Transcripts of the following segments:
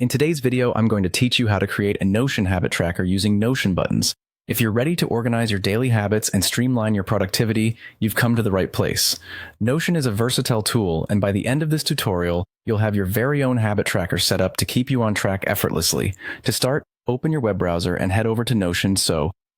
In today's video, I'm going to teach you how to create a Notion habit tracker using Notion buttons. If you're ready to organize your daily habits and streamline your productivity, you've come to the right place. Notion is a versatile tool, and by the end of this tutorial, you'll have your very own habit tracker set up to keep you on track effortlessly. To start, open your web browser and head over to Notion.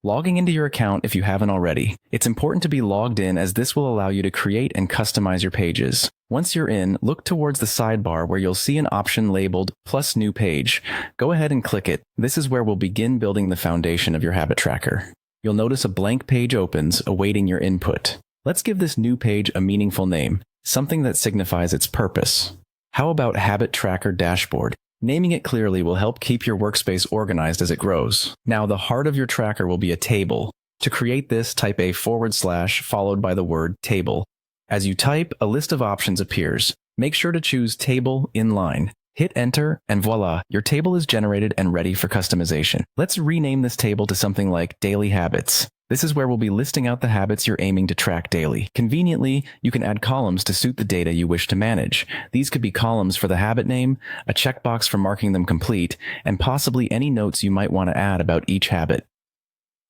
Logging into your account if you haven't already. It's important to be logged in as this will allow you to create and customize your pages. Once you're in, look towards the sidebar where you'll see an option labeled Plus New Page. Go ahead and click it. This is where we'll begin building the foundation of your habit tracker. You'll notice a blank page opens, awaiting your input. Let's give this new page a meaningful name, something that signifies its purpose. How about Habit Tracker Dashboard? Naming it clearly will help keep your workspace organized as it grows. Now, the heart of your tracker will be a table. To create this, type a / followed by the word table. As you type, a list of options appears. Make sure to choose Table Inline. Hit Enter, and voila, your table is generated and ready for customization. Let's rename this table to something like Daily Habits. This is where we'll be listing out the habits you're aiming to track daily. Conveniently, you can add columns to suit the data you wish to manage. These could be columns for the habit name, a checkbox for marking them complete, and possibly any notes you might want to add about each habit.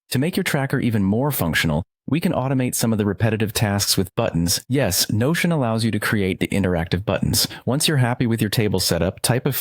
To make your tracker even more functional, we can automate some of the repetitive tasks with buttons. Yes, Notion allows you to create the interactive buttons. Once you're happy with your table setup, type a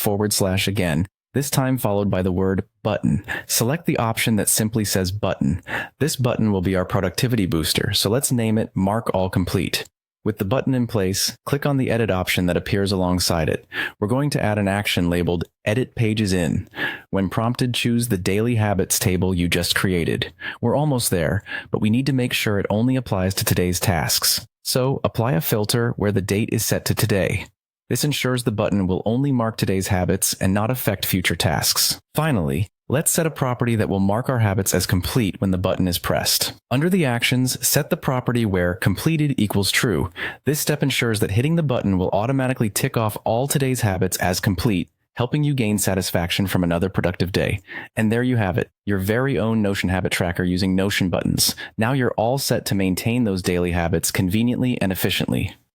/ again, this time followed by the word button. Select the option that simply says button. This button will be our productivity booster, so let's name it Mark All Complete. With the button in place, click on the edit option that appears alongside it. We're going to add an action labeled Edit Pages In. When prompted, choose the Daily Habits table you just created. We're almost there, but we need to make sure it only applies to today's tasks. So, apply a filter where the date is set to today. This ensures the button will only mark today's habits and not affect future tasks. Finally, let's set a property that will mark our habits as complete when the button is pressed. Under the actions, set the property where completed equals true. This step ensures that hitting the button will automatically tick off all today's habits as complete, helping you gain satisfaction from another productive day. And there you have it, your very own Notion habit tracker using Notion buttons. Now you're all set to maintain those daily habits conveniently and efficiently.